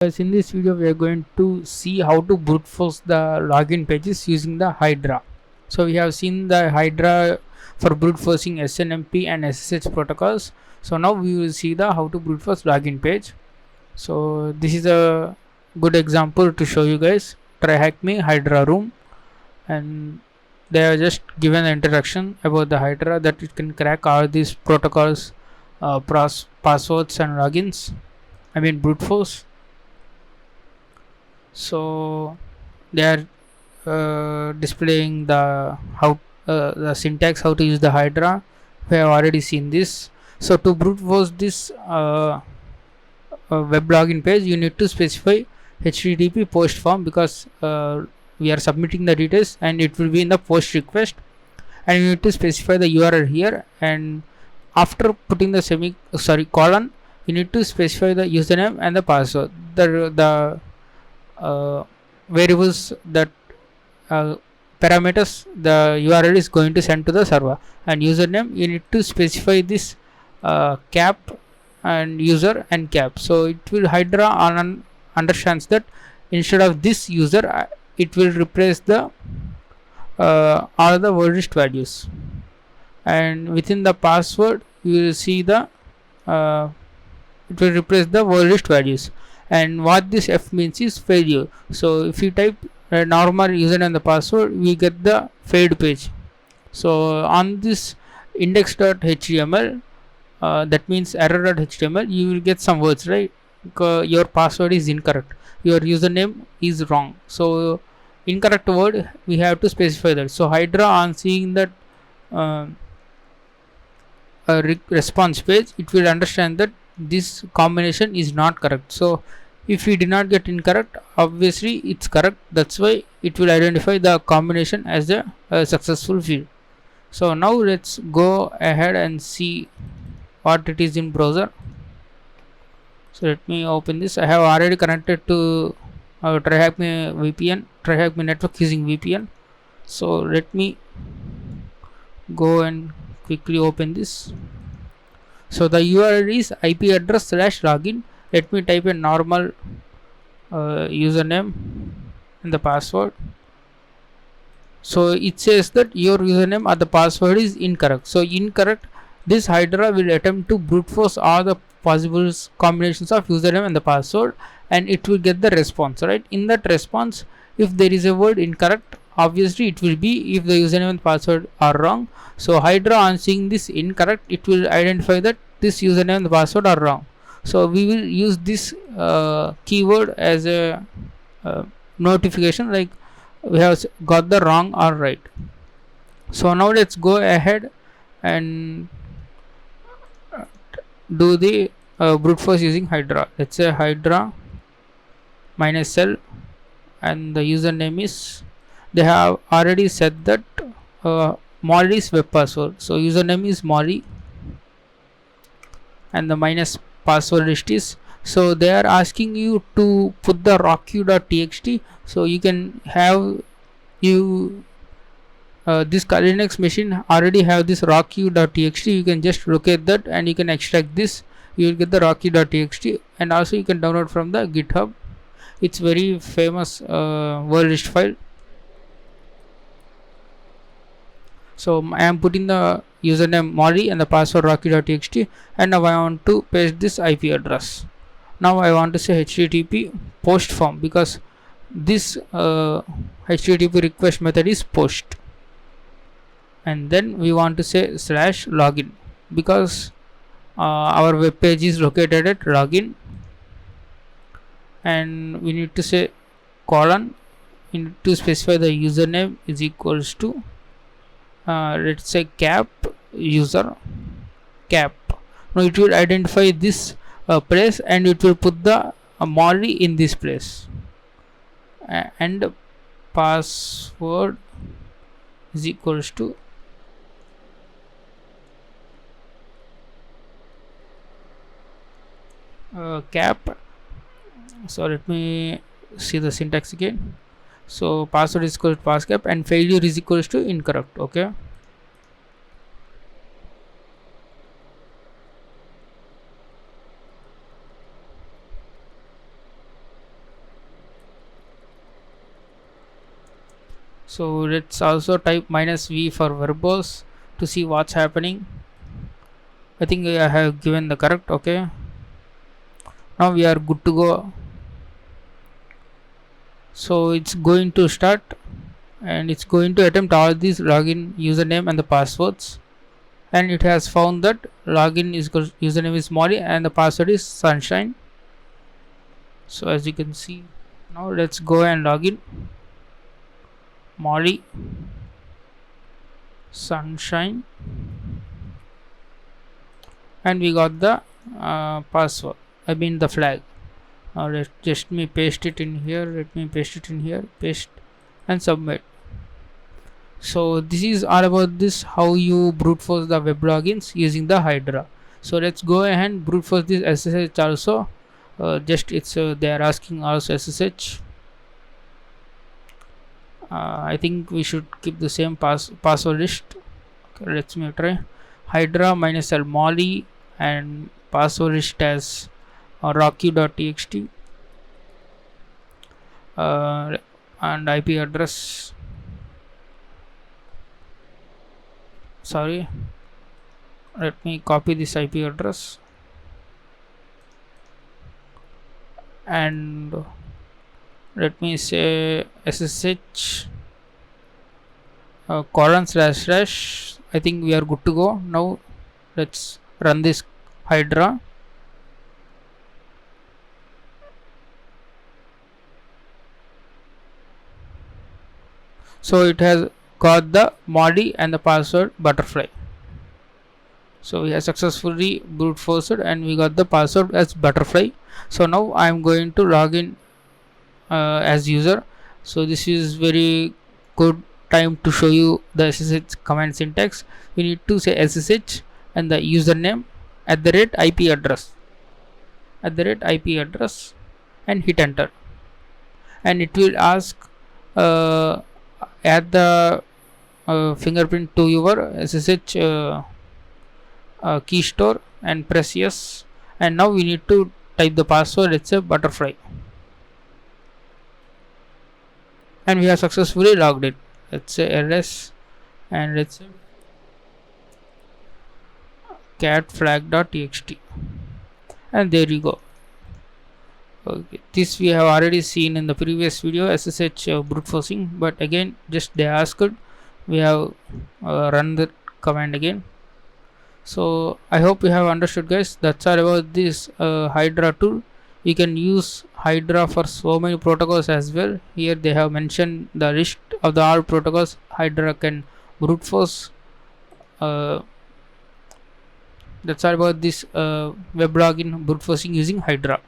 Guys, in this video we are going to see how to brute force the login pages using the Hydra. So we have seen the Hydra for brute forcing SNMP and SSH protocols. So now we will see the how to brute force login page. So this is a good example to show you guys. Try hack me Hydra room, and they have just given an introduction about the Hydra that it can crack all these protocols, passwords and logins. I mean brute force. So they are displaying the syntax how to use the Hydra. We have already seen this. So to brute force this web login page, you need to specify HTTP post form because we are submitting the details and it will be in the post request, and you need to specify the URL here, and after putting the colon, you need to specify the username and the password. The variables that uh, parameters the URL is going to send to the server, and username you need to specify this cap and user and cap. So it will Hydra understands that instead of this user it will replace the all the word list values, and within the password you will see the uh, it will replace the word list values. And what this F means is failure. So if you type a normal username and the password, we get the failed page. So on this index.html, that means error.html, you will get some words, right? Your password is incorrect, your username is wrong. So incorrect word we have to specify that. So Hydra, on seeing that uh, response page, it will understand that this combination is not correct. So if we did not get incorrect, obviously it's correct. That's why it will identify the combination as a successful field. So now let's go ahead and see what it is in browser. So let me open this. I have already connected to TryHackMe VPN, TryHackMe network using VPN. So let me go and quickly open this. So the URL is IP address slash login. Let me type a normal username and the password. So it says that your username or the password is incorrect. So incorrect, this Hydra will attempt to brute force all the possible combinations of username and the password, and it will get the response, right? In that response, if there is a word incorrect, obviously it will be if the username and password are wrong. So Hydra, on seeing this incorrect, it will identify that this username and the password are wrong. So we will use this keyword as a notification, like we have got the wrong or right. So now let's go ahead and do the brute force using Hydra. Let's say Hydra -l, and the username is, they have already said that Molly's web password. So username is Molly, and the minus password list is, so they are asking you to put the rocku.txt. So you can have you this Linux machine already have this rocku.txt. You can just locate that and you can extract this, you will get the rocku.txt, and also you can download from the GitHub. It's very famous world list file. So I am putting the username Molly and the password rocky.txt, and now I want to paste this IP address. Now I want to say HTTP post form because this HTTP request method is post, and then we want to say slash login because our web page is located at login, and we need to say colon, we need to specify the username is equals to let's say cap user cap. Now it will identify this place and it will put the Molly in this place, and password is equals to cap. So let me see the syntax again. So password is equal to passcap and failure is equals to incorrect. Okay. So let's also type -v for verbose to see what's happening. I think I have given the correct. Okay, now we are good to go. So it's going to start and it's going to attempt all these login, username and the passwords, and it has found that login is username is Molly and the password is Sunshine. So as you can see, now let's go and login. Molly, Sunshine, and we got the password, I mean the flag. Now let just me paste it in here, paste and submit. So this is all about this, how you brute force the web logins using the Hydra. So let's go ahead and brute force this SSH also. Just it's they are asking also SSH. I think we should keep the same password list. Okay, let's me try Hydra -l Molly and password list as rocky.txt and IP address. Sorry, let me copy this IP address and let me say SSH :// I think we are good to go. Now let's run this Hydra. So it has got the Molly and the password butterfly. So we have successfully brute forced and we got the password as butterfly. So now I am going to log in as user. So this is very good time to show you the SSH command syntax. We need to say SSH and the username @IP address and hit enter, and it will ask add the fingerprint to your SSH key store and press yes. And now we need to type the password. It's a butterfly, and we have successfully logged in. Let's say ls and let's say cat flag.txt, and there you go. Okay, this we have already seen in the previous video, SSH brute forcing, but again just they asked, we have run the command again. So I hope you have understood, guys. That's all about this Hydra tool. You can use Hydra for so many protocols as well. Here they have mentioned the list of the all protocols Hydra can brute force. That's all about this web login brute forcing using Hydra.